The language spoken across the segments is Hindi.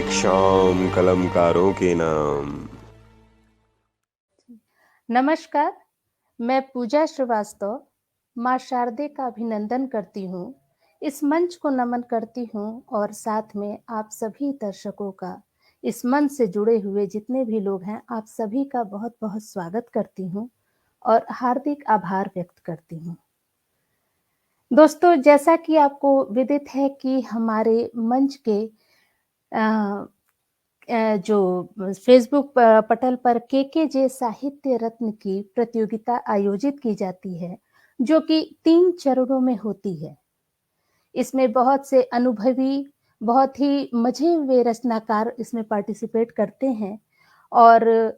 एक शाम कलमकारों के नाम। नमस्कार, मैं पूजा श्रीवास्तव माँ शारदे का अभिनंदन करती हूँ। इस मंच को नमन करती हूँ और साथ में आप सभी दर्शकों का, इस मंच से जुड़े हुए जितने भी लोग हैं, आप सभी का बहुत-बहुत स्वागत करती हूँ और हार्दिक आभार व्यक्त करती हूँ। दोस्तों, जैसा कि आपको विदित है कि हमारे मंच के अ जो फेसबुक पटल पर केकेजे साहित्य रत्न की प्रतियोगिता आयोजित की जाती है, जो कि 3 चरणों में होती है। इसमें बहुत से अनुभवी, बहुत ही मझे हुए रचनाकार इसमें पार्टिसिपेट करते हैं और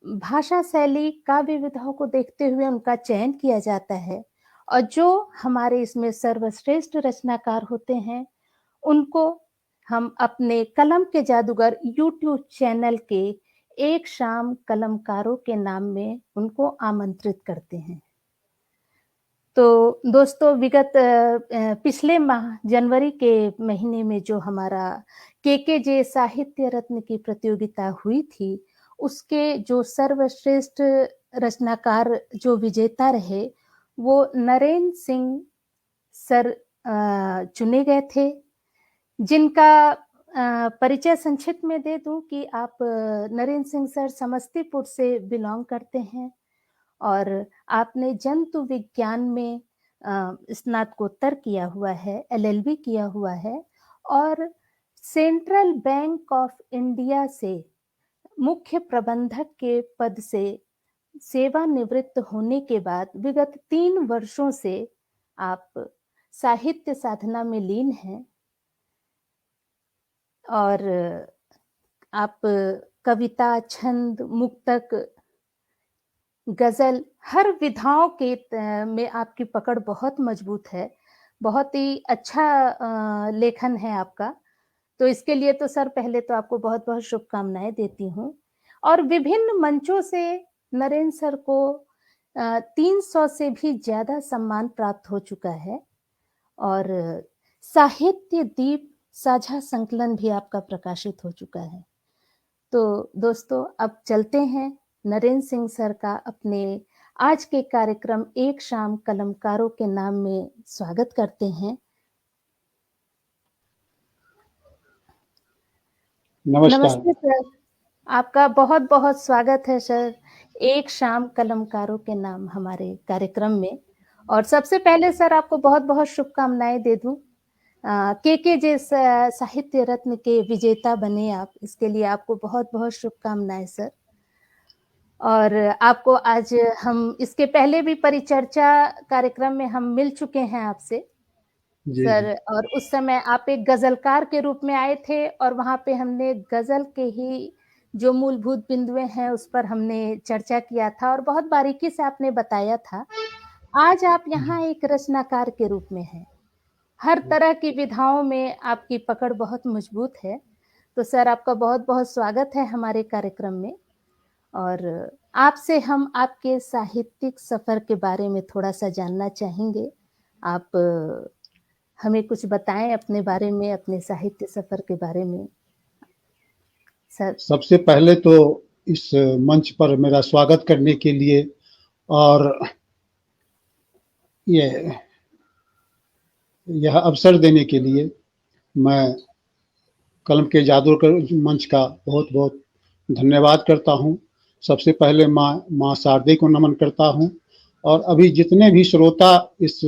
भाषा शैली, काव्य विधाओं को देखते हुए उनका चयन किया जाता है और जो हमारे इसमें सर्वश्रेष्ठ रचनाकार होते हैं, उनको हम अपने कलम के जादूगर यूट्यूब चैनल के एक शाम कलमकारों के नाम में उनको आमंत्रित करते हैं। तो दोस्तों विगत पिछले माह जनवरी के महीने में जो हमारा केकेजे साहित्य रत्न की प्रतियोगिता हुई थी, उसके जो सर्वश्रेष्ठ रचनाकार जो विजेता रहे, वो नरेंद्र सिंह सर चुने गए थे। जिनका परिचय संक्षिप्त में दे दूँ कि आप नरेंद्र सिंह सर समस्तीपुर से बिलॉन्ग करते हैं और आपने जंतु विज्ञान में स्नातकोत्तर किया हुआ है, एलएलबी किया हुआ है और सेंट्रल बैंक ऑफ इंडिया से मुख्य प्रबंधक के पद से सेवानिवृत्त होने के बाद विगत 3 वर्षों से आप साहित्य साधना में लीन हैं और आप कविता, छंद, मुक्तक, गज़ल हर विधाओं के में आपकी पकड़ बहुत मजबूत है। बहुत ही अच्छा लेखन है आपका। तो इसके लिए तो सर पहले तो आपको बहुत-बहुत शुभकामनाएँ देती हूँ और विभिन्न मंचों से नरेंद्र सर को 300 से भी ज़्यादा सम्मान प्राप्त हो चुका है और साहित्य दीप साझा संकलन भी आपका प्रकाशित हो चुका है। तो दोस्तों अब चलते हैं नरेंद्र सिंह सर का अपने आज के कार्यक्रम एक शाम कलमकारों के नाम में स्वागत करते हैं। नमस्कार। नमस्ते सर, आपका बहुत-बहुत स्वागत है सर, एक शाम कलमकारों के नाम हमारे कार्यक्रम में। और सबसे पहले सर आपको बहुत-बहुत शुभकामनाएँ दे दूँ केकेजे साहित्य रत्न के विजेता बने आप, इसके लिए आपको बहुत-बहुत शुभकामनाएँ सर। और आपको आज हम इसके पहले भी परिचर्चा कार्यक्रम में हम मिल चुके हैं आपसे सर और उस समय आप एक गज़लकार के रूप में आए थे और वहाँ पे हमने गज़ल के ही जो मूलभूत बिंदुएँ हैं उस पर हमने चर्चा किया था और बहुत बारीकी से आपने बताया था। आज आप यहाँ एक रचनाकार के रूप में हैं। हर तरह की विधाओं में आपकी पकड़ बहुत मजबूत है। तो सर आपका बहुत-बहुत स्वागत है हमारे कार्यक्रम में और आपसे हम आपके साहित्यिक सफ़र के बारे में थोड़ा-सा जानना चाहेंगे। आप हमें कुछ बताएँ अपने बारे में, अपने साहित्य सफ़र के बारे में। सर सबसे पहले तो इस मंच पर मेरा स्वागत करने के लिए और यह अवसर देने के लिए मैं कलम के जादूगर मंच का बहुत-बहुत धन्यवाद करता हूँ। सबसे पहले माँ शारदे को नमन करता हूँ और अभी जितने भी श्रोता इस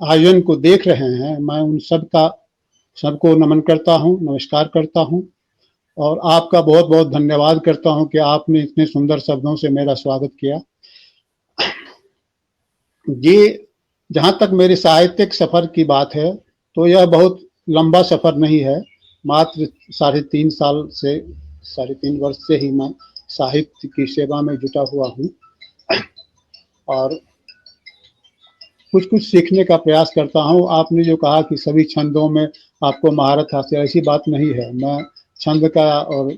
आयोजन को देख रहे हैं, मैं उन सबको नमन करता हूँ, नमस्कार करता हूँ और आपका बहुत-बहुत धन्यवाद करता हूँ कि आपने इतने सुंदर शब्दों से मेरा स्वागत किया। ये जहाँ तक मेरे साहित्यिक सफ़र की बात है, तो यह बहुत लंबा सफ़र नहीं है। मात्र 3.5 वर्ष से ही मैं साहित्य की सेवा में जुटा हुआ हूँ और कुछ सीखने का प्रयास करता हूँ। आपने जो कहा कि सभी छंदों में आपको महारत हासिल, ऐसी बात नहीं है। मैं छंद का और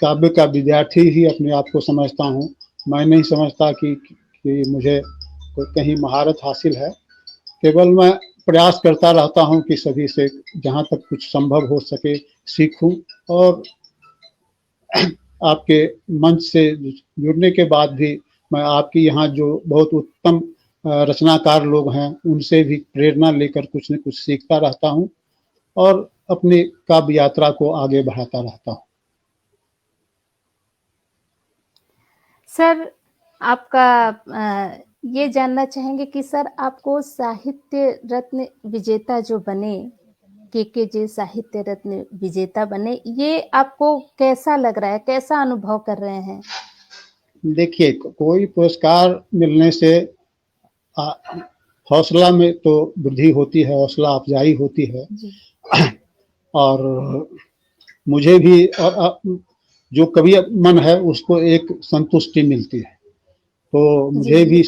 काव्य का विद्यार्थी ही अपने आप को समझता हूँ। मैं नहीं समझता कि मुझे कहीं महारत हासिल है। केवल मैं प्रयास करता रहता हूँ कि सभी से जहाँ तक कुछ संभव हो सके सीखूं। और आपके मंच से जुड़ने के बाद भी मैं आपकी यहाँ जो बहुत उत्तम रचनाकार लोग हैं उनसे भी प्रेरणा लेकर कुछ न कुछ सीखता रहता हूँ और अपनी काव्य यात्रा को आगे बढ़ाता रहता हूँ। सर, आपका ये जानना चाहेंगे कि सर आपको साहित्य रत्न विजेता जो बने, के साहित्य रत्न विजेता बने, ये आपको कैसा लग रहा है, कैसा अनुभव कर रहे हैं? देखिए, कोई पुरस्कार मिलने से हौसला में तो वृद्धि होती है, हौसला अफजाई होती है जी। और मुझे भी और जो कवि मन है उसको एक संतुष्टि मिलती है, तो मुझे भी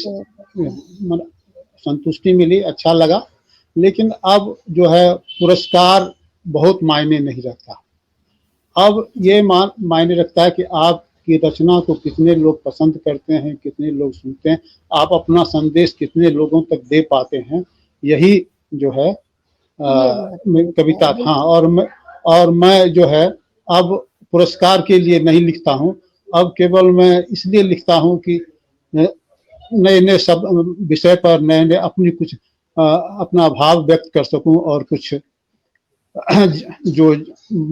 संतुष्टि मिली, अच्छा लगा। लेकिन अब जो है पुरस्कार बहुत मायने नहीं रखता। अब ये मायने रखता है कि आपकी रचना को कितने लोग पसंद करते हैं, कितने लोग सुनते हैं, आप अपना संदेश कितने लोगों तक दे पाते हैं, यही जो है कविता। हाँ, और मैं जो है अब पुरस्कार के लिए नहीं लिखता हूँ, अब केवल मैं इसलिए लिखता हूँ कि नए नए सब विषय पर नए नए अपनी कुछ अपना भाव व्यक्त कर सकूं और कुछ जो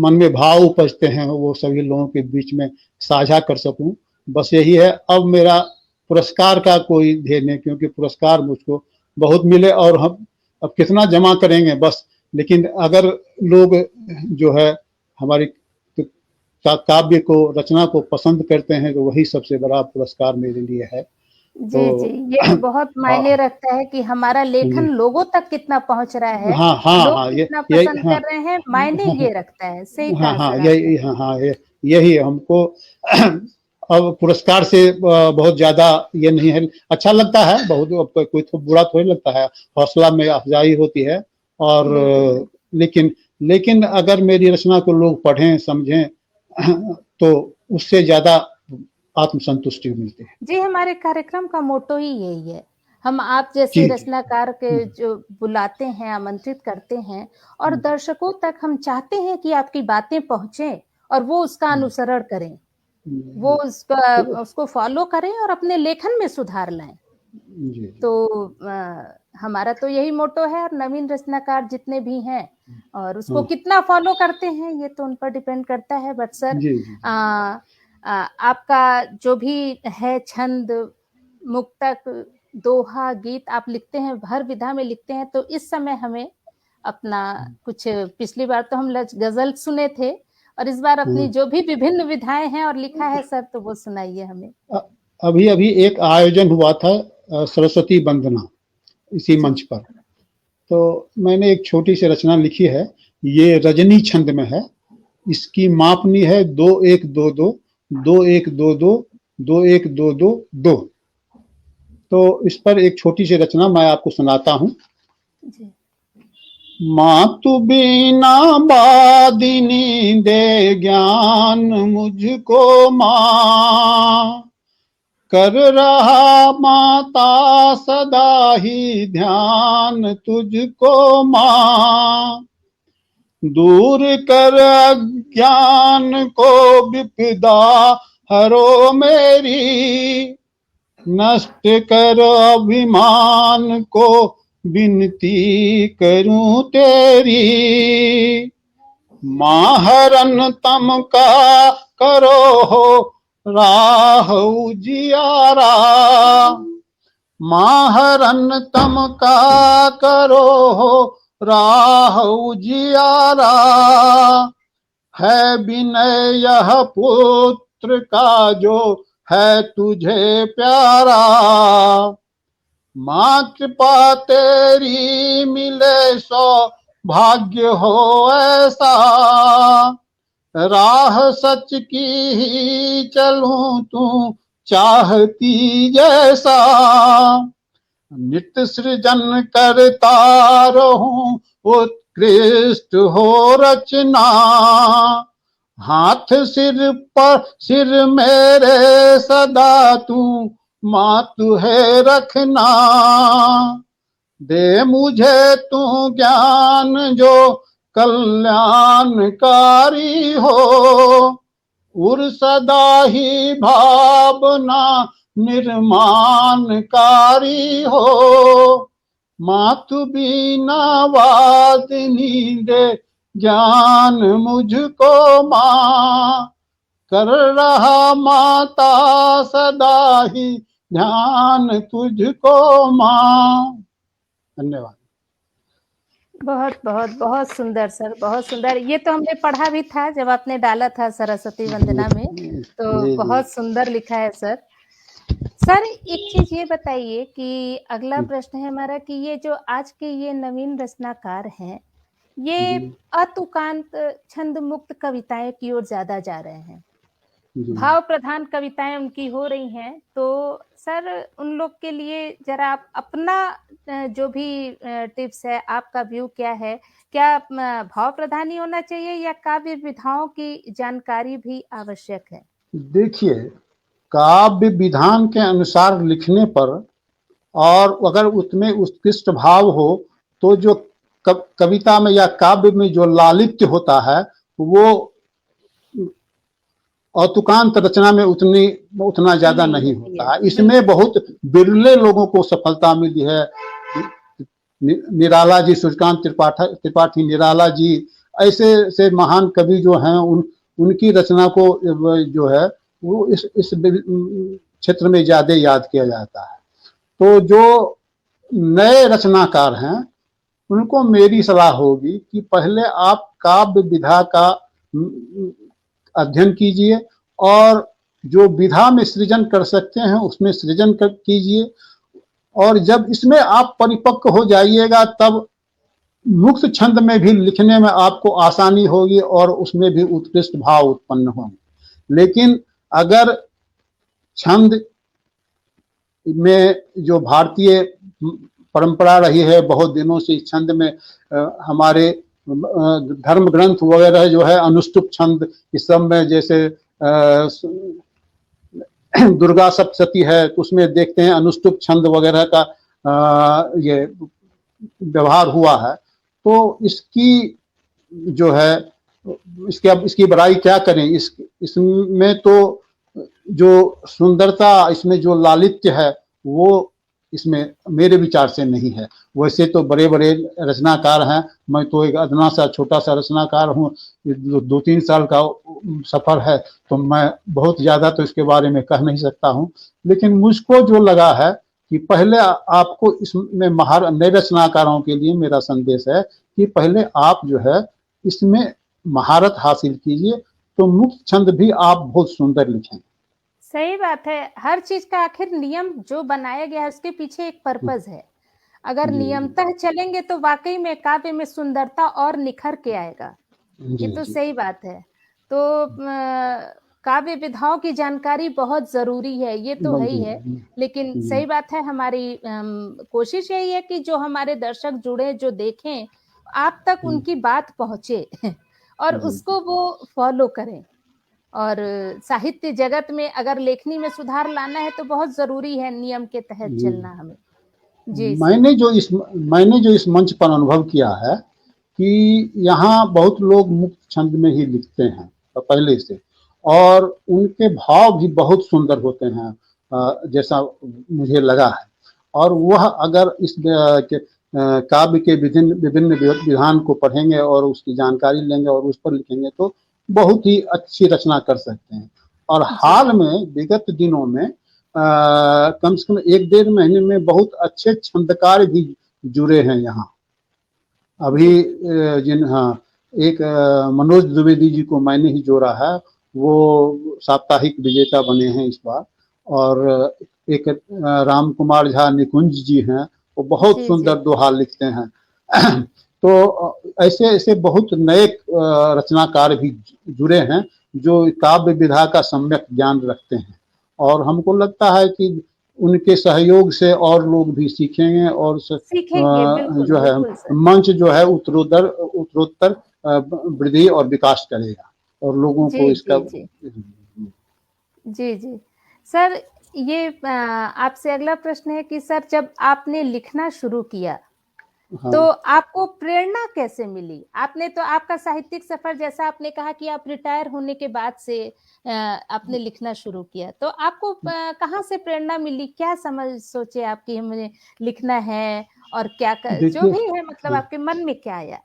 मन में भाव उपजते हैं वो सभी लोगों के बीच में साझा कर सकूं, बस यही है। अब मेरा पुरस्कार का कोई ध्येय नहीं, क्योंकि पुरस्कार मुझको बहुत मिले और हम अब कितना जमा करेंगे बस। लेकिन अगर लोग जो है हमारी काव्य को, रचना को पसंद करते हैं तो वही सबसे बड़ा पुरस्कार मेरे लिए है। जी जी, ये तो बहुत मायने रखता है कि हमारा लेखन लोगों तक कितना पहुंच रहा है, लोग कितना पसंद कर रहे हैं, मायने ये रखता है। सही कहा सर। यही हमको अब पुरस्कार से बहुत ज्यादा ये नहीं है, अच्छा लगता है बहुत, कोई तो बुरा थोड़ी लगता है, हौसला में अफजाई होती है। और लेकिन अगर मेरी रचना को लोग पढ़ें समझें तो उससे ज्यादा आत्मसंतुष्टि मिलती है। जी, हमारे कार्यक्रम का मोटो ही यही है। हम आप जैसे रचनाकार के जो बुलाते हैं, आमंत्रित करते हैं और दर्शकों तक हम चाहते हैं कि आपकी बातें पहुंचे और वो उसका अनुसरण करें, वो उसको फॉलो करें और अपने लेखन में सुधार लाएं। तो हमारा तो यही मोटो है। और नवीन रचनाकार जितने भी हैं और उसको कितना फॉलो करते हैं ये तो उन पर डिपेंड करता है। बट सर आपका जो भी है छंद, मुक्तक, दोहा, गीत आप लिखते हैं, हर विधा में लिखते हैं, तो इस समय हमें अपना कुछ, पिछली बार तो हम गजल सुने थे और इस बार अपनी जो भी विभिन्न विधाएं हैं और लिखा है सर, तो वो सुनाइए हमें। अभी एक आयोजन हुआ था सरस्वती वंदना इसी मंच पर, तो मैंने एक छोटी सी रचना लिखी है, ये रजनी छंद में है, इसकी मापनी है 2-1-2-2 2-1-2-2 2-1-2-2-2। तो इस पर एक छोटी सी रचना मैं आपको सुनाता हूँ। मातु बिना बादिनी दे ज्ञान मुझको माँ, कर रहा माता सदा ही ध्यान तुझको माँ, दूर कर अज्ञान को विपदा हरो मेरी, नष्ट कर अभिमान को विनती करूं तेरी, माहरन तम का करो हो राह उजियारा, माहरन तम का करो हो राह उजियारा, है विनय यह पुत्र का जो है तुझे प्यारा, माँ कृपा तेरी मिले सौभाग्य हो ऐसा, राह सच की ही चलूं तू चाहती जैसा, नित्य सृजन करता रहूं उत्कृष्ट हो रचना, हाथ सिर पर सिर मेरे सदा तू मातु है रखना, दे मुझे तू ज्ञान जो कल्याणकारी हो, उर सदा ही भावना निर्माणकारी हो। मातु बीना वादिनी दे ज्ञान मुझको माँ, कर रहा माता सदा ही ध्यान तुझको माँ। धन्यवाद। बहुत बहुत बहुत सुंदर सर, बहुत सुंदर। ये तो हमने पढ़ा भी था जब आपने डाला था सरस्वती वंदना में, तो जी जी बहुत सुंदर लिखा है सर। सर एक चीज ये बताइए कि अगला प्रश्न है हमारा कि ये जो आज के ये नवीन रचनाकार हैं, ये जी अतुकांत छंद मुक्त कविताएं की ओर ज्यादा जा रहे हैं, जी भाव प्रधान कविताएं उनकी हो रही हैं। तो सर उन लोग के लिए जरा आप अपना जो भी टिप्स है, आपका व्यू क्या है? क्या भाव प्रधान ही होना चाहिए या काव्य विधाओं की जानकारी भी आवश्यक है? देखिए, काव्य विधान के अनुसार लिखने पर और अगर उसमें उत्कृष्ट भाव हो तो जो कविता में या काव्य में जो लालित्य होता है वो औतुकांत रचना में उतना ज्यादा नहीं होता है। इसमें बहुत बिरले लोगों को सफलता मिली है। निराला जी, सूर्यकांत त्रिपाठी निराला जी, ऐसे से महान कवि जो हैं उनकी रचना को जो है वो इस क्षेत्र में ज्यादा याद किया जाता है। तो जो नए रचनाकार हैं उनको मेरी सलाह होगी कि पहले आप काव्य विधा का अध्ययन कीजिए और जो विधा में सृजन कर सकते हैं उसमें सृजन कीजिए, और जब इसमें आप परिपक्व हो जाइएगा तब मुक्त छंद में भी लिखने में आपको आसानी होगी और उसमें भी उत्कृष्ट भाव उत्पन्न होंगे। लेकिन अगर छंद में जो भारतीय परंपरा रही है बहुत दिनों से, इस छंद में हमारे धर्म ग्रंथ वगैरह जो है अनुष्टुप छंद, इस सब में जैसे दुर्गा सप्तशती है तो उसमें देखते हैं अनुष्टुप छंद वगैरह का ये व्यवहार हुआ है। तो इसकी जो है इसकी बड़ाई क्या करें, इसमें तो जो सुंदरता, इसमें जो लालित्य है वो इसमें मेरे विचार से नहीं है। वैसे तो बड़े बड़े रचनाकार हैं, मैं तो एक अदना सा छोटा सा रचनाकार हूँ, 2-3 साल का सफर है तो मैं बहुत ज्यादा तो इसके बारे में कह नहीं सकता हूँ। लेकिन मुझको जो लगा है कि पहले आपको इसमें नए रचनाकारों के लिए मेरा संदेश है कि पहले आप जो है इसमें महारत हासिल कीजिए तो मुक्त छंद भी आप बहुत सुंदर लिखेंगे। सही बात है। हर चीज का आखिर नियम जो बनाया गया है उसके पीछे एक पर्पज है। अगर नियमतः चलेंगे तो वाकई में काव्य में सुंदरता और निखर के आएगा। ये तो सही बात है। तो काव्य विधाओं की जानकारी बहुत जरूरी है, ये तो है ही है। लेकिन सही बात है, हमारी कोशिश यही है कि जो हमारे दर्शक जुड़े, जो देखें, आप तक उनकी बात पहुंचे और उसको वो फॉलो करें। और साहित्य जगत में अगर लेखनी में सुधार लाना है तो बहुत जरूरी है नियम के तहत चलना हमें। जी मैंने जो इस मंच पर अनुभव किया है कि यहाँ बहुत लोग मुक्त छंद में ही लिखते हैं पहले से, और उनके भाव भी बहुत सुंदर होते हैं जैसा मुझे लगा है। और वह अगर इस काव्य के विभिन्न विधान को पढ़ेंगे और उसकी जानकारी लेंगे और उस पर लिखेंगे तो बहुत ही अच्छी रचना कर सकते हैं। और हाल में विगत दिनों में कम से कम 1-1.5 महीने में बहुत अच्छे छंदकार भी जुड़े हैं यहाँ। अभी एक मनोज द्विवेदी जी को मैंने ही जोड़ा है, वो साप्ताहिक विजेता बने हैं इस बार। और एक राम कुमार झा निकुंज जी हैं, वो बहुत सुंदर दोहा लिखते हैं। तो ऐसे बहुत नए रचनाकार भी जुड़े हैं जो काव्य विधा का सम्यक ज्ञान रखते हैं, और हमको लगता है कि उनके सहयोग से और लोग भी सीखेंगे और जो है मंच जो है उत्तरोत्तर वृद्धि और विकास करेगा और लोगों को इसका जी सर। ये आपसे अगला प्रश्न है कि सर जब आपने लिखना शुरू किया हाँ। तो आपको प्रेरणा कैसे मिली? आपने तो आपका साहित्यिक सफ़र जैसा आपने कहा कि आप रिटायर होने के बाद से आपने लिखना शुरू किया। तो आपको कहाँ से प्रेरणा मिली? क्या समझ सोचे आप कि मुझे लिखना है और क्या क जो देखिए भी है मतलब हाँ, आपके मन में क्या आया?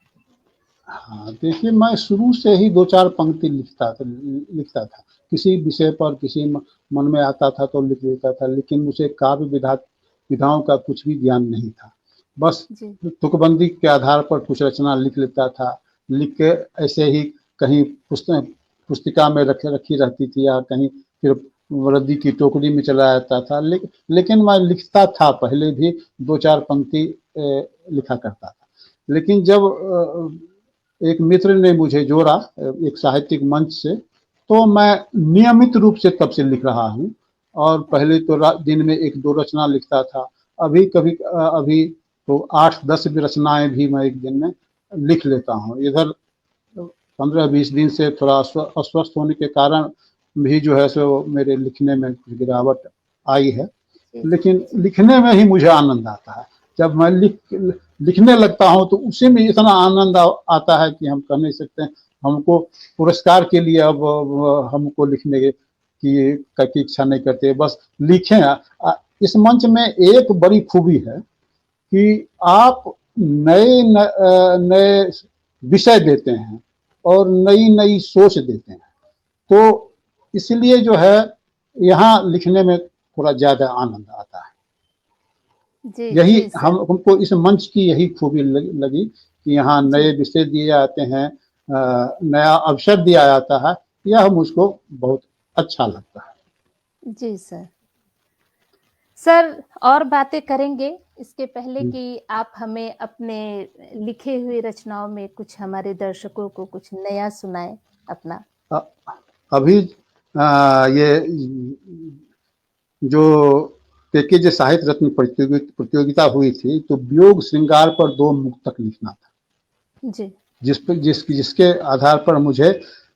हाँ, देखिए मैं शुरू से ही 2-4 पंक्ति लिखता था। किसी विषय पर किसी मन में आता था तो लिख लेता था, लेकिन मुझे काव्य विधाओं का कुछ भी ज्ञान नहीं था। बस जी, तुकबंदी के आधार पर कुछ रचना लिख लेता था। लिख के ऐसे ही कहीं पुस्तिका में रखी रहती थी या कहीं फिर रद्दी की टोकरी में चला जाता था। लेकिन मैं लिखता था, पहले भी 2-4 पंक्ति लिखा करता था। लेकिन जब एक मित्र ने मुझे जोड़ा एक साहित्यिक मंच से, तो मैं नियमित रूप से तब से लिख रहा हूँ। और पहले तो दिन में 1-2 रचना लिखता था। अभी तो 8-10 भी रचनाएं भी मैं एक दिन में लिख लेता हूँ। इधर 15-20 दिन से थोड़ा अस्वस्थ होने के कारण भी जो है सो मेरे लिखने में कुछ गिरावट आई है। जी, जी, लेकिन जी। लिखने में ही मुझे आनंद आता है। जब मैं लिखने लगता हूँ तो उसी में इतना आनंद आता है कि हम कह नहीं सकते। हमको पुरस्कार के लिए अब हमको लिखने की इच्छा नहीं करते, बस लिखें। इस मंच में एक बड़ी खूबी है कि आप नए विषय देते हैं और नई सोच देते हैं। तो इसलिए जो है यहाँ लिखने में थोड़ा ज्यादा आनंद आता है। जी, यही जी सर। हमको इस मंच की यही खूबी लगी कि यहाँ नए जी, विषय दिए जाते हैं, नया अवसर दिया जाता है। यह मुझको बहुत अच्छा लगता है। जी सर। सर और बातें करेंगे, इसके पहले हम्म, कि आप हमें अपने लिखे हुए रचनाओं में कुछ हमारे दर्शकों को कुछ नया सुनाएँ अपना। अ- अभी ये जो केके साहित्य रत्न प्रतियोगिता हुई थी, तो वियोग श्रृंगार पर 2 मुक्तक लिखना था, जी, जिसके आधार पर मुझे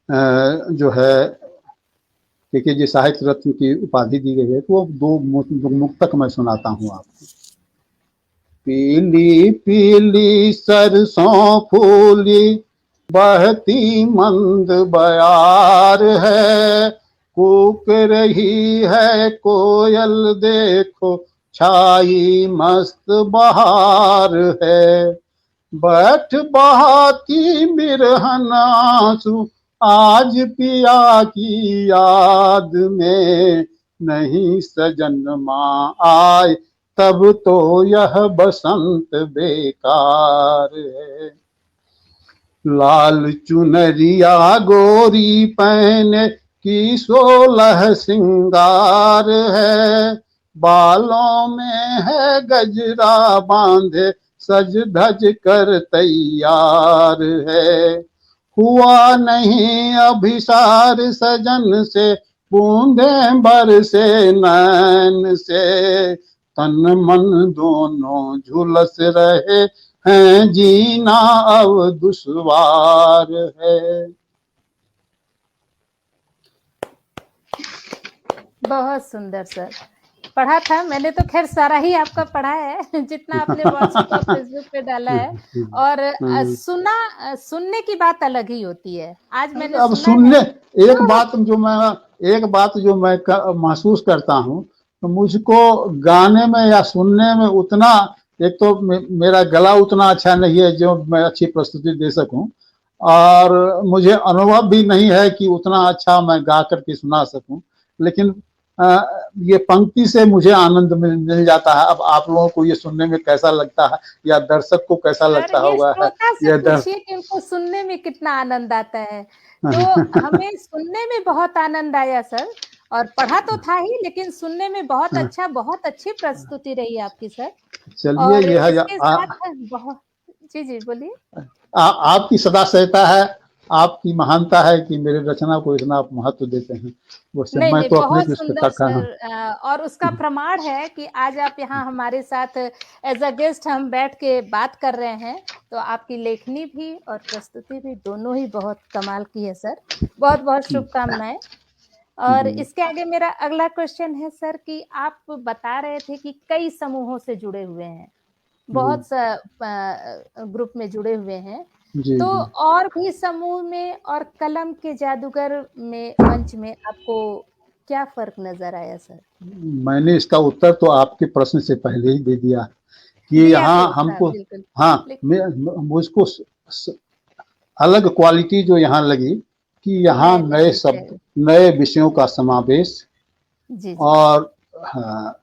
जो है केके साहित्य रत्न की उपाधि दी गई है। तो वो 2 मुक्तक मैं सुनाता हूँ आपको। पीली पीली सरसों फूली, बहती मंद बयार है, कूक रही है कोयल देखो, छाई मस्त बहार है। बैठ बहाती बिरहन आंसू, आज पिया की याद में, नहीं सजन माँ आए तब तो यह बसंत बेकार है। लाल चुनरिया गोरी पहने की 16 सिंगार है, बालों में है गजरा बांधे, सज धज कर तैयार है। हुआ नहीं अभिसार सजन से, बूंदे बरसे नैन से, तन मन दोनों झुलस रहे हैं, जीना अब दुश्वार है। बहुत सुंदर सर। पढ़ा था, मैंने तो ख़ैर सारा ही आपका पढ़ा है, जितना आपने व्हाट्सएप और फ़ेसबुक पे डाला है और सुनने की बात अलग ही होती है। आज मैंने अब सुना सुनने है एक तो बात जो मैं महसूस करता हूँ, तो मुझको गाने में या सुनने में उतना, एक तो मेरा गला उतना अच्छा नहीं है जो मैं अच्छी प्रस्तुति दे सकूं, और मुझे अनुभव भी नहीं है कि उतना अच्छा मैं गा करके सुना सकूं। लेकिन आ, ये पंक्ति से मुझे आनंद मिल जाता है। अब आप लोगों को ये सुनने में कैसा लगता है या दर्शक को कैसा सर लगता ये होगा है श्रोता से ये पूछिए कि उनको सुनने में कितना आनंद आता है। तो हमें सुनने में बहुत आनंद आया सर और पढ़ा तो था ही लेकिन सुनने में बहुत अच्छी प्रस्तुति रही आपकी सर। चलिए और यह इसके साथ बहुत जी, जी, बोलिए। आपकी सदा सहता है, आपकी महानता है कि मेरे रचना को इतना आप महत्व देते हैं। वैसे नहीं, मैं नहीं, तो अपने बहुत की सुंदर का सर और उसका प्रमाण है कि आज आप यहाँ हमारे साथ एज़ अ गेस्ट हम बैठ के बात कर रहे हैं, तो आपकी लेखनी भी और प्रस्तुति भी दोनों ही बहुत कमाल की है सर। बहुत-बहुत शुभकामनाएँ। और जी, इसके आगे मेरा अगला क्वेश्चन है सर कि आप बता रहे थे कि कई समूहों से जुड़े हुए हैं। बहुत ग्रुप में जुड़े हुए हैं। जी तो जी। और भी समूह में और कलम के जादूगर में मंच में आपको क्या फ़र्क नज़र आया सर? मैंने इसका उत्तर तो आपके प्रश्न से पहले ही दे दिया कि दिया यहाँ तो था हमको, बिल्कुल। हाँ, लेक मुझको अलग क्वालिटी जो यहाँ लगी कि यहाँ नए-नए नए विषय। शब्द, नए विषयों का समावेश जी, जी। और हाँ,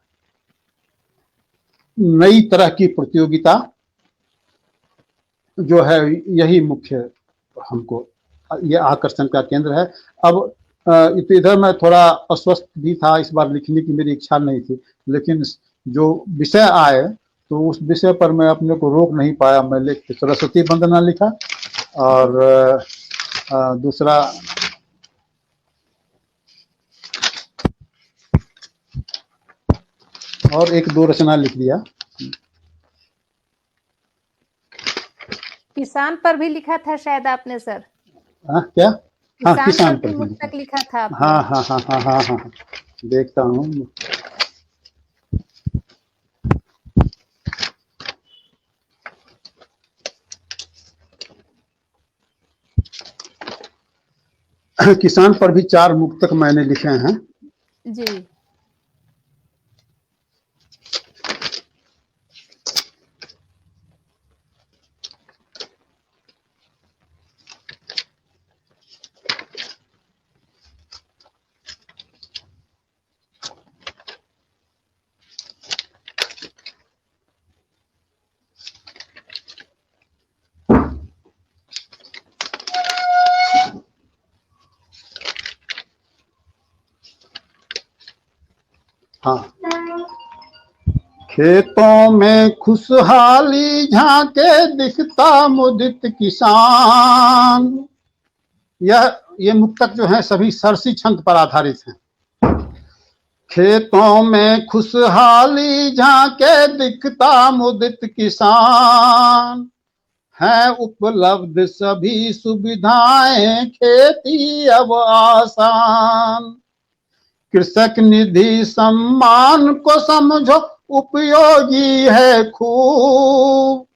नई तरह की प्रतियोगिता जो है, यही मुख्य हमको ये आकर्षण का केंद्र है। अब तो इधर मैं थोड़ा अस्वस्थ भी था, इस बार लिखने की मेरी इच्छा नहीं थी, लेकिन जो विषय आए तो उस विषय पर मैं अपने को रोक नहीं पाया। मैं लिख सरस्वती वंदना लिखा और दूसरा और एक दो रचना लिख दिया। किसान पर भी लिखा था शायद आपने सर? हाँ क्या? हाँ, किसान किसान पर पर भी भी लिखा। मुक्तक लिखा था आपने? हाँ हाँ हाँ हाँ हाँ हाँ, देखता हूँ। किसान पर भी 4 मुक्तक मैंने लिखे हैं। जी। हाँ, खेतों में खुशहाली झांके दिखता मुदित किसान। ये मुक्तक जो है सभी सरसी छंद पर आधारित हैं। खेतों में खुशहाली झांके दिखता मुदित किसान, है उपलब्ध सभी सुविधाएं खेती अब आसान। कृषक निधि सम्मान को समझो उपयोगी है खूब,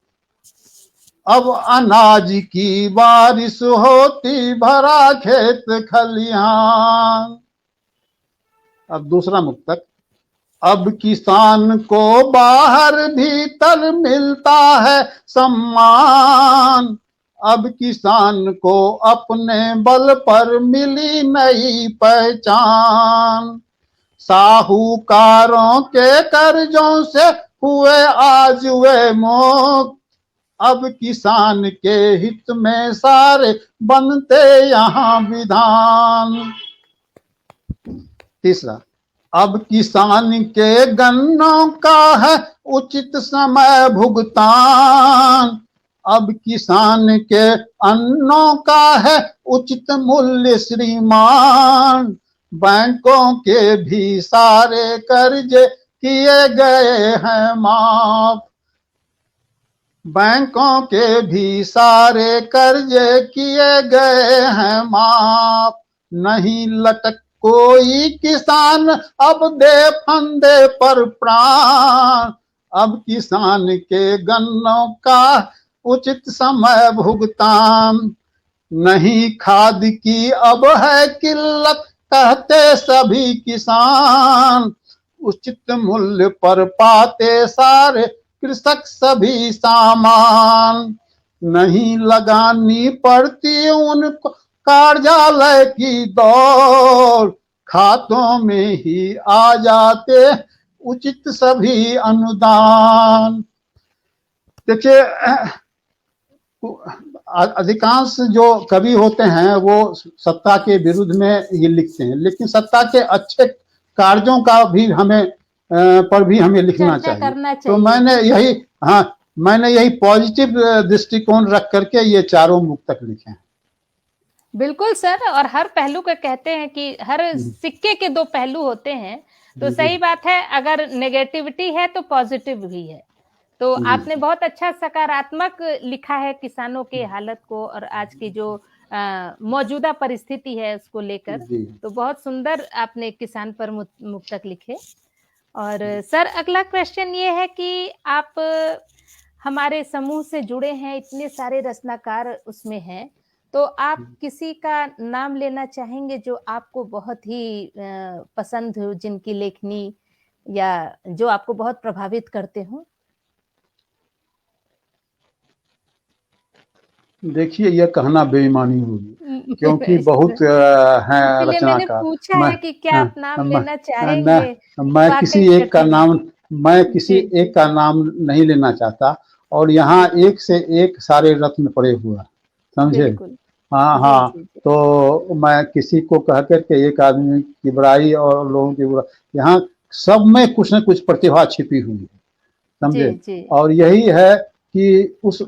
अब अनाज की बारिश होती भरा खेत खलिहान। अब दूसरा मुक्तक, अब किसान को बाहर भीतर मिलता है सम्मान, अब किसान को अपने बल पर मिली नई पहचान। साहूकारों के कर्जों से हुए आज वे मुक्त, अब किसान के हित में सारे बनते यहाँ विधान। तीसरा, अब किसान के गन्नों का है उचित समय भुगतान, अब किसान के अन्नों का है उचित मूल्य श्रीमान। बैंकों के भी सारे कर्जे किए गए हैं माफ, बैंकों के भी सारे कर्जे किए गए हैं माफ। नहीं लटक कोई किसान अब दे फंदे पर प्राण, अब किसान के गन्नों का उचित समय भुगतान। नहीं खाद की अब है किल्लत कहते सभी किसान, उचित मूल्य पर पाते सारे कृषक सभी सामान। नहीं लगानी पड़ती उनको कार्यालय की दौड़, खातों में ही आ जाते उचित सभी अनुदान। देखिए, अधिकांश जो कवि होते हैं वो सत्ता के विरुद्ध में ये लिखते हैं, लेकिन सत्ता के अच्छे कार्यों का भी हमें पर भी हमें लिखना चर्चा चाहिए। करना तो चाहिए। मैंने यही पॉजिटिव दृष्टिकोण रख करके ये चारों मुक्तक लिखे हैं। बिल्कुल सर, और हर पहलू का कहते हैं कि हर सिक्के के 2 पहलू होते हैं, तो सही बात है, अगर नेगेटिविटी है तो पॉजिटिव भी है। तो आपने बहुत अच्छा सकारात्मक लिखा है किसानों के हालत को और आज की जो मौजूदा परिस्थिति है उसको लेकर, तो बहुत सुंदर आपने किसान पर मुक्तक लिखे। और सर अगला क्वेश्चन ये है कि आप हमारे समूह से जुड़े हैं, इतने सारे रचनाकार उसमें हैं, तो आप किसी का नाम लेना चाहेंगे जो आपको बहुत ही पसंद हो, जिनकी लेखनी या जो आपको बहुत प्रभावित करते हों? देखिए, ये कहना बेईमानी होगी, क्योंकि बहुत हैं इसीलिए मैंने रचनाकार। पूछा मैं है कि क्या आप नाम लेना चाहेंगे? न मैं वाक़ई किसी एक का कठिन है। नाम मैं किसी जी, जी। एक का नाम नहीं लेना चाहता, और यहाँ जी, एक से एक सारे रत्न पड़े हुए हैं, समझे? बिल्कुल। हाँ, जी, हाँ, जी, जी। तो मैं किसी को कह कर के एक आदमी की बड़ाई और लोगों की बुराई, यहाँ सब में कुछ न कुछ प्रतिभा छिपी हुई है, जी, समझे? जी। और यही है कि उस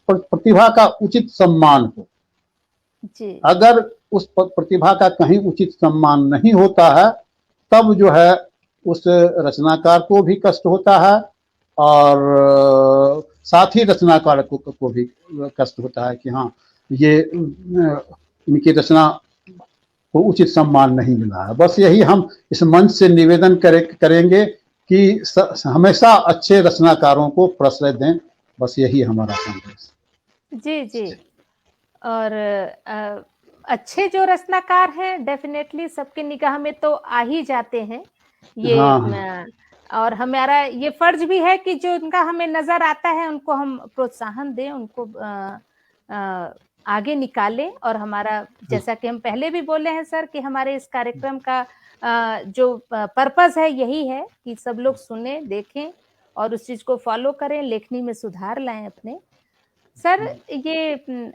प्रतिभा का उचित सम्मान हो। जी। अगर उस प्रतिभा का कहीं उचित सम्मान नहीं होता है, तब जो है उस रचनाकार को भी कष्ट होता है, और साथ ही रचनाकार को भी कष्ट होता है कि हाँ, ये इनकी रचना को उचित सम्मान नहीं मिला है। बस यही हम इस मंच से निवेदन करेंगे कि हमेशा अच्छे रचनाकारों को प्रश्रय दें। बस यही हमारा संदेश। जी, जी। और अच्छे जो रचनाकार हैं डेफ़िनेटली सबकी निगाह में तो आ ही जाते हैं। ये हाँ, हाँ। और हमारा ये फ़र्ज़ भी है कि जो उनका हमें नज़र आता है उनको हम प्रोत्साहन दें, उनको आगे निकालें, और हमारा जैसा कि हम पहले भी बोले हैं सर कि हमारे इस कार्यक्रम का जो पर्पज़ है यही है कि सब लोग सुनें, देखें और उस चीज़ को फ़ॉलो करें, लेखनी में सुधार लाएँ अपने। सर, ये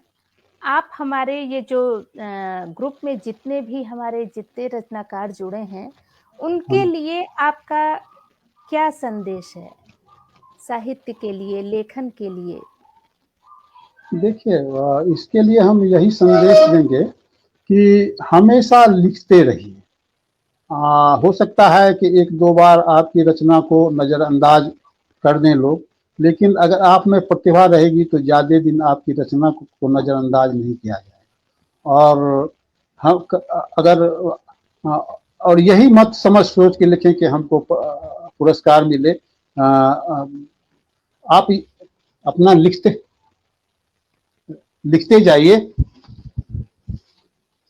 आप हमारे ये जो ग्रुप में जितने रचनाकार जुड़े हैं, उनके हम लिए आपका क्या संदेश है? साहित्य के लिए, लेखन के लिए? देखिए, इसके लिए हम यही संदेश देंगे कि हमेशा लिखते रहिए। हो सकता है कि 1-2 बार आपकी रचना को नज़रअंदाज कर दें लोग, लेकिन अगर आप में प्रतिभा रहेगी तो ज़्यादा दिन आपकी रचना को नज़रअंदाज नहीं किया जाएगा। और हम अगर और यही मत समझ सोच के लिखें कि हमको पुरस्कार मिले। आप अपना लिखते लिखते जाइए,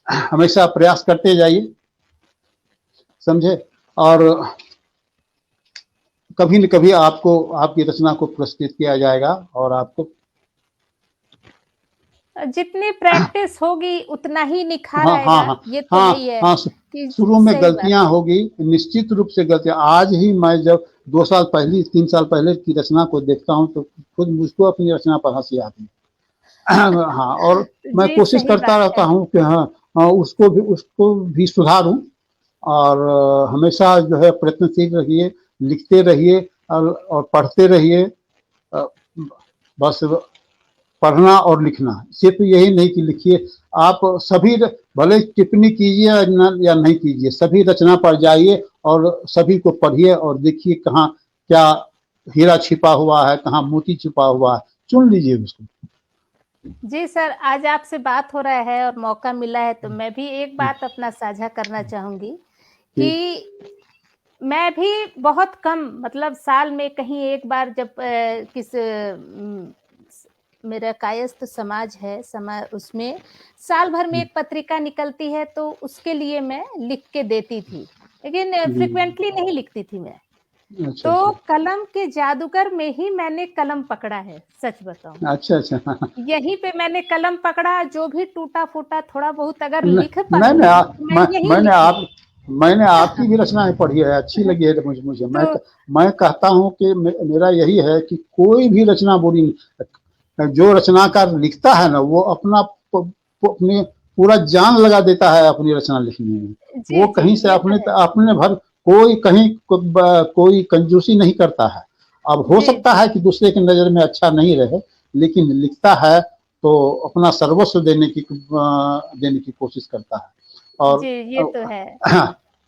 हमेशा प्रयास करते जाइए, समझे? और कभी न कभी आपको आपकी रचना को पुरस्कृत किया जाएगा, और आपको जितनी प्रैक्टिस होगी उतना ही निखार हाँ, हाँ, आएगा, हाँ, ये तो है हाँ, ही है हाँ, कि शुरू में सही बात गलतियां है। होगी, निश्चित रूप से गलतियां। आज ही मैं जब 2 साल पहले 3 साल पहले की रचना को देखता हूं तो खुद मुझको अपनी रचना पर हंसी आती है। हाँ, और मैं जी, कोशिश सही करता बात रहता है। हूँ कि हाँ, उसको भी सुधारूं, और हमेशा जो है प्रयत्नशील रहिए, लिखते रहिए, और पढ़ते रहिए। बस पढ़ना और लिखना, सिर्फ यही नहीं कि लिखिए, आप सभी भले टिप्पणी कीजिए या नहीं कीजिए, सभी रचना पर जाइए और सभी को पढ़िए और देखिए कहाँ क्या हीरा छिपा हुआ है, कहाँ मोती छिपा हुआ है, चुन लीजिए उसको। जी सर, आज आपसे बात हो रहा है और मौका मिला है तो मैं भी एक बात अपना साझा करना चाहूँगी ठीक। कि मैं भी बहुत कम, मतलब साल में कहीं एक बार जब मेरा कायस्थ समाज है, उसमें साल भर में एक पत्रिका निकलती है तो उसके लिए मैं लिख के देती थी, लेकिन फ्रीक्वेंटली नहीं लिखती थी मैं। अच्छा, तो अच्छा। कलम के जादूगर में ही मैंने कलम पकड़ा है, सच बताऊँ। अच्छा, अच्छा। यहीं पे मैंने कलम पकड़ा, जो भी टूटा-फूटा थोड़ा बहुत अगर न लिख नहीं, पाती मैं हूँ, तो मैं यहीं लिखूँ। मैंने आपकी भी रचनाएँ पढ़ी है, अच्छी लगी है मुझे। तो मैं कहता हूँ कि मेरा यही है कि कोई भी रचना बुरी नहीं, जो रचनाकार लिखता है ना, वो अपने पूरा जान लगा देता है अपनी रचना लिखने में। जी, वो जी, कहीं से ये तो है। अपने भर कोई कंजूसी नहीं करता है। अब हो जी, सकता जी। है कि दूसरे की नज़र में अच्छा नहीं रहे, लेकिन लिखता है तो अपना सर्वस्व देने की कोशिश करता है। और जी, ये तो है।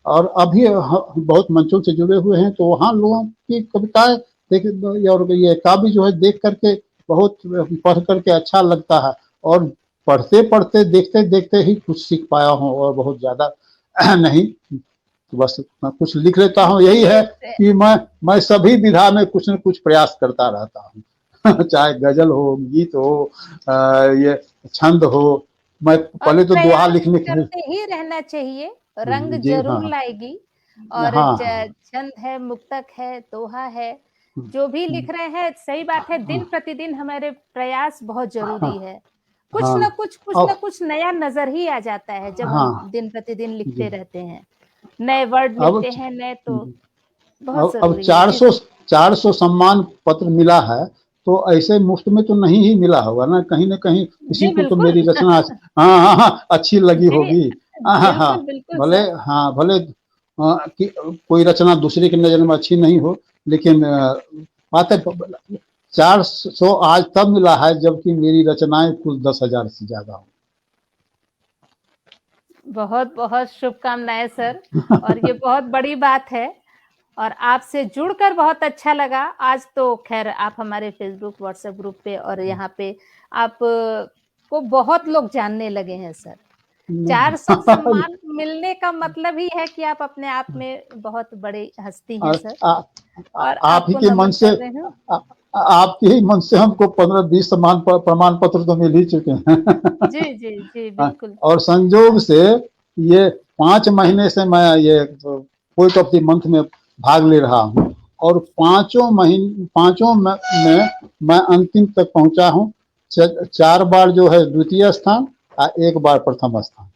और अभी बहुत मंचों से जुड़े हुए हैं, तो वहाँ लोगों की कविताएं देख, और ये काव्य जो है देख करके बहुत पढ़ करके अच्छा लगता है, और पढ़ते पढ़ते देखते देखते ही कुछ सीख पाया हूँ, और बहुत ज्यादा नहीं। तो बस मैं कुछ लिख लेता हूँ। यही है कि मैं सभी विधा में कुछ न कुछ प्रयास करता रहता हूँ चाहे गजल हो, गीत हो, ये छंद हो। मैं और पहले तो दोहा प्रयास लिखने की। करते ही रहना चाहिए, रंग जी ज़रूर हाँ लाएगी। और हाँ हाँ। छंद है, मुक्तक है, दोहा है, जो भी लिख रहे हैं, सही बात है, दिन प्रतिदिन हमारे प्रयास बहुत हाँ ज़रूरी है। हाँ। कुछ अब न कुछ नया नज़र ही आ जाता है जब हम हाँ दिन प्रतिदिन लिखते जी। रहते हैं। नए वर्ड अब मिलते हैं, नए, तो बहुत अब ज़रूरी है। जी, 400 सम्मान पत्र मिला है, तो ऐसे मुफ्त में तो नहीं ही मिला होगा ना, कहीं न कहीं किसी जी को तो बिल्कुल। मेरी रचना हाँ, हाँ, हाँ, अच्छी लगी जी, होगी। हाँ, हाँ, हाँ, बिल्कुल, बिल्कुल भले सर। हाँ, भले कि कोई रचना दूसरे की नज़र में अच्छी नहीं हो, लेकिन बात है 400 आज तब मिला है जबकि मेरी रचनाएँ कुल 10,000 से ज़्यादा हो। बहुत-बहुत शुभकामनाएँ सर, और ये बहुत बड़ी बात है, और आपसे जुड़कर बहुत अच्छा लगा। आज तो ख़ैर आप हमारे फ़ेसबुक, व्हाट्सएप ग्रुप पे और यहाँ पे आप को बहुत लोग जानने लगे हैं सर। 400 सम्मान मिलने का मतलब ही है कि आप अपने आप में बहुत बड़ी हस्ती हैं और सर, आ, और आप ही आपको के मन नमन से कर रहे हूँ। आपके ही मन से हमको 15-20 प्रमाण पत्र तो मिल ही चुके हैं जी, जी, जी, बिल्कुल। और संजोग से ये 5 महीने से मैं ये पोएट ऑफ द मंथ में भाग ले रहा हूँ, और पांचों में मैं अंतिम तक पहुंचा हूँ। 4 बार जो है द्वितीय स्थान और 1 बार प्रथम स्थान,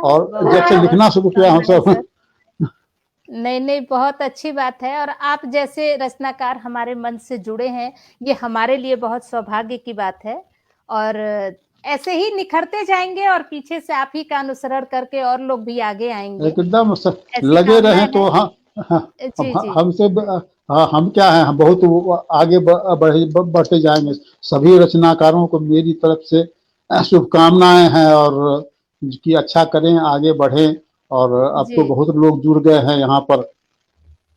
और जब से बहुत-बहुत लिखना शुरू किया हूँ शुभकामनाएँ सब। सर। नहीं, नहीं, बहुत अच्छी बात है, और आप जैसे रचनाकार हमारे मन से जुड़े हैं, ये हमारे लिए बहुत सौभाग्य की बात है। और ऐसे ही निखरते जाएँगे, और पीछे से आप ही का अनुसरण करके और लोग भी आगे आएँगे, एकदम ऐसी लगे रहें कामनाएँ तो हैं। हाँ, हाँ, जी, जी। हमसे हाँ, हम क्या है, हम बहुत आगे बढ़ते जाएंगे। सभी रचनाकारों को मेरी तरफ से शुभकामनाएं हैं, और कि अच्छा करें, आगे बढ़ें। और अब जी। तो बहुत लोग जुड़ गए हैं यहाँ पर।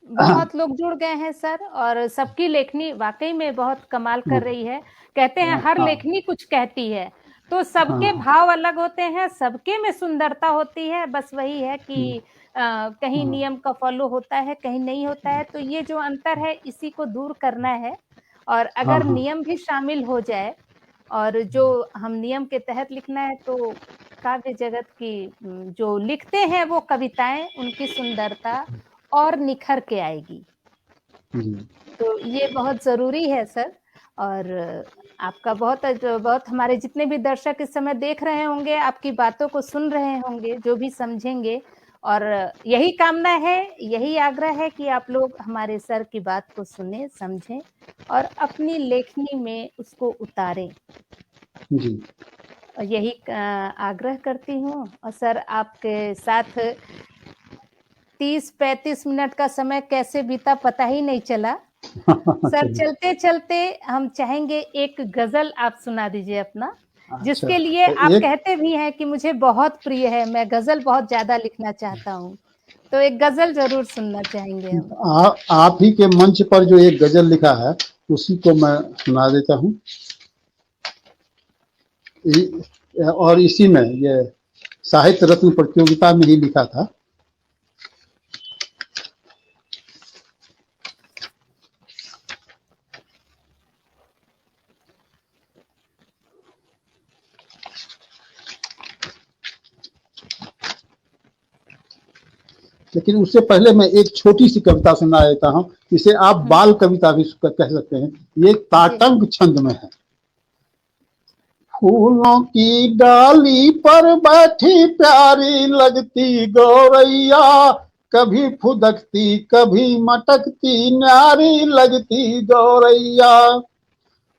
बहुत लोग जुड़ गए हैं सर, और सबकी लेखनी वाक़ई में बहुत कमाल कर रही है। कहते हैं हर हाँ लेखनी कुछ कहती है, तो सबके हाँ भाव अलग होते हैं, सबके में सुंदरता होती है, बस वही है कि कहीं हाँ नियम का फ़ॉलो होता है, कहीं नहीं होता है, तो ये जो अंतर है इसी को दूर करना है। और हाँ अगर हाँ नियम भी शामिल हो जाए, और जो हम नियम के तहत लिखना है, तो काव्य जगत की जो लिखते हैं वो कविताएँ, उनकी सुंदरता और निखर के आएगी। जी तो ये बहुत ज़रूरी है सर। और आपका बहुत हमारे जितने भी दर्शक इस समय देख रहे होंगे, आपकी बातों को सुन रहे होंगे, जो भी समझेंगे, और यही कामना है, यही आग्रह है कि आप लोग हमारे सर की बात को सुनें, समझें और अपनी लेखनी में उसको उतारें। जी। और यही आग्रह करती हूँ, और सर आपके साथ 30-35 मिनट का समय कैसे बीता पता ही नहीं चला। सर चलिए। चलते-चलते हम चाहेंगे एक गज़ल आप सुना दीजिए अपना, अच्छा, जिसके लिए तो आप एक कहते भी हैं कि मुझे बहुत प्रिय है, मैं गज़ल बहुत ज़्यादा लिखना चाहता हूँ। तो एक गज़ल ज़रूर सुनना चाहेंगे हम। आप ही के मंच पर जो एक गजल लिखा है, उसी को मैं सुना देता हूँ। और इसी में ये साहित्य रत्न प्रतियोगिता में ही लिखा था। लेकिन उससे पहले मैं एक छोटी सी कविता सुना देता हूँ। इसे आप हुँ, बाल कविता भी कह सकते हैं। ये जी, ताटंक छंद में है। फूलों की डाली पर बैठी प्यारी लगती गौरैया, कभी फुदकती कभी मटकती न्यारी लगती गौरैया।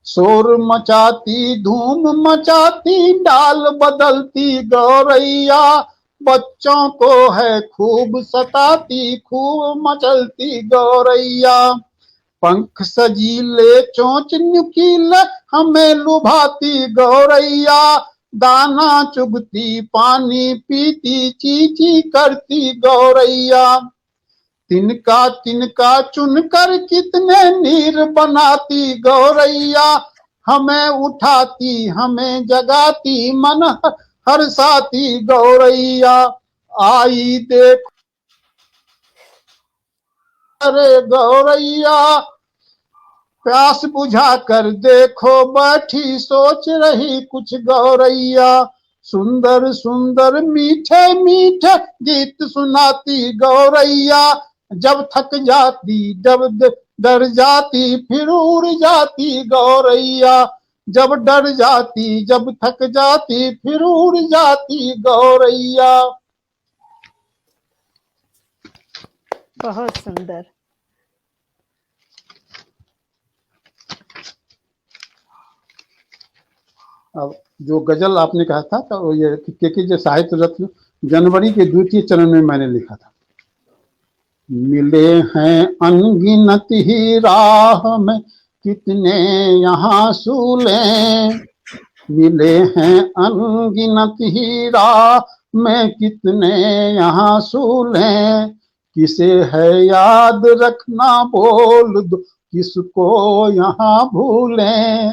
शोर मचाती धूम मचाती डाल बदलती गौरैया, बच्चों को है खूब सताती खूब मचलती गौरैया। पंख सजीले चोंच नुकीले हमें लुभाती गौरैया, दाना चुगती पानी पीती ची ची करती गौरैया। तिनका तिनका चुनकर कितने नीर बनाती गौरैया, हमें उठाती हमें जगाती मन हर्षाती गौरैया। आई देखो रे गौरैया, प्यास बुझा कर देखो बैठी सोच रही कुछ गौरैया, सुंदर सुंदर मीठे मीठे गीत सुनाती गौरैया, जब थक जाती जब डर जाती फिर उड़ जाती गौरैया, जब डर जाती जब थक जाती फिर उड़ जाती गौरैया। बहुत सुंदर। अब जो गजल आपने कहा था तो ये के जो साहित्य रत्न जनवरी के 2 चरण में मैंने लिखा था। मिले हैं अनगिनत ही राह में कितने यहाँ सूले, मिले हैं अनगिनत ही राह में कितने यहाँ सूले, किसे है याद रखना बोल दो किसको यहाँ भूलें,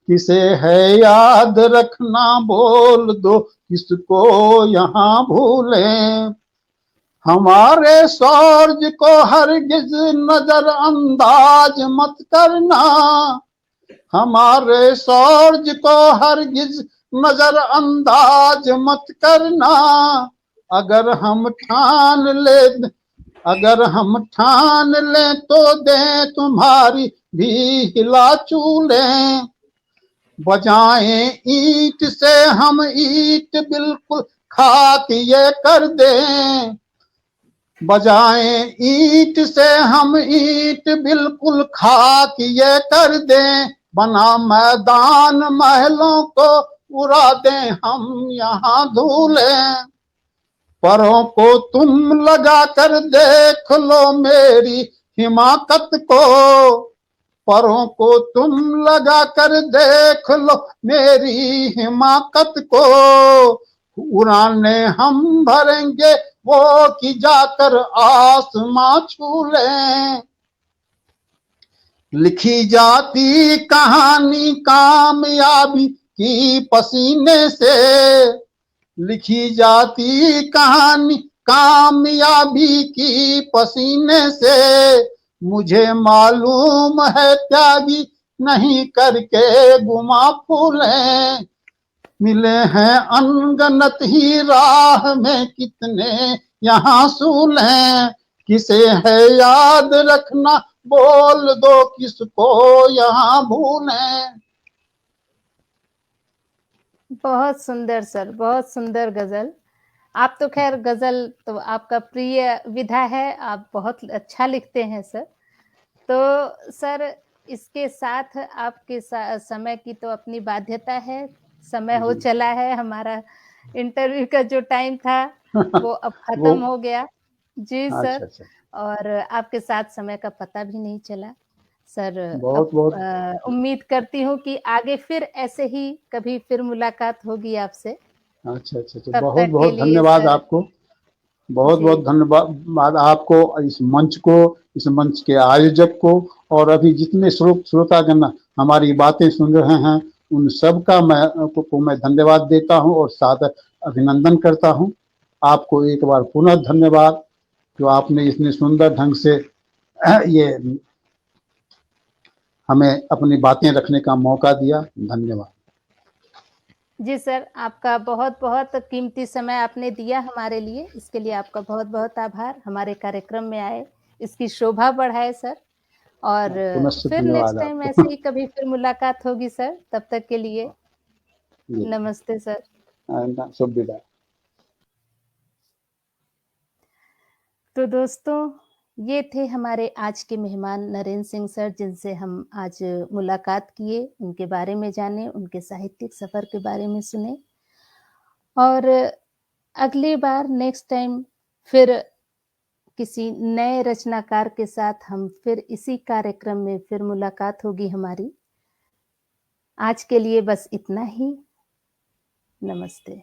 किसे है याद रखना बोल दो किसको यहाँ भूलें, हमारे सौर्य को हरगिज नजरअंदाज मत करना, हमारे सौर्य को हरगिज नजरअंदाज मत करना, अगर हम ठान ले अगर हम ठान ले तो दे तुम्हारी भी हिला चूले, बजाएं ईंट से हम ईंट बिल्कुल खाक ये कर दें, बजाएं ईंट से हम ईंट बिल्कुल खाक ये कर दें, बना मैदान महलों को उड़ा दें हम यहाँ धूलें, परों को तुम लगा कर देख लो मेरी हिमाकत को, परों को तुम लगा कर देख लो मेरी हिमाकत को, उड़ाने हम भरेंगे वो कि जाकर आसमां छू लें, लिखी जाती कहानी कामयाबी की पसीने से, लिखी जाती कहानी कामयाबी की पसीने से, मुझे मालूम है त्यागी नहीं करके गुमा फूलें, मिले हैं अनगनत ही राह में कितने यहाँ सूलें, किसे है याद रखना बोल दो किसको यहाँ भूलें। बहुत सुंदर सर, बहुत सुंदर गजल। आप तो खैर गजल तो आपका प्रिय विधा है, आप बहुत अच्छा लिखते हैं सर। तो सर इसके साथ आपके समय की तो अपनी बाध्यता है, समय हो चला है, हमारा इंटरव्यू का जो टाइम था वो अब खत्म हो गया। जी सर। अच्छा। और आपके साथ समय का पता भी नहीं चला सर। बहुत उम्मीद करती हूँ कि आगे फिर ऐसे ही कभी फिर मुलाकात होगी आपसे। अच्छा। बहुत धन्यवाद आपको, बहुत धन्यवाद आपको, इस मंच के आयोजक को, और अभी जितने श्रोतागण हमारी बातें सुन रहे हैं उन सब का मैं धन्यवाद देता हूं और साथ अभिनंदन करता हूं। आपको एक बार पुनः धन्यवाद जो आपने इतने सुंदर ढंग से ये हमें अपनी बातें रखने का मौका दिया। धन्यवाद। जी सर, आपका बहुत बहुत कीमती समय आपने दिया हमारे लिए, इसके लिए आपका बहुत बहुत आभार। हमारे कार्यक्रम में आए, इसकी शोभा बढ़ाए सर। और फिर नेक्स्ट टाइम ऐसे ही कभी फिर मुलाकात होगी सर। तब तक के लिए नमस्ते सर। शुभ विदाई। तो दोस्तों, ये थे हमारे आज के मेहमान नरेंद्र सिंह सर, जिनसे हम आज मुलाकात किए, उनके बारे में जाने, उनके साहित्यिक सफ़र के बारे में सुने। और अगली बार नेक्स्ट टाइम फिर किसी नए रचनाकार के साथ हम फिर इसी कार्यक्रम में फिर मुलाकात होगी हमारी। आज के लिए बस इतना ही। नमस्ते।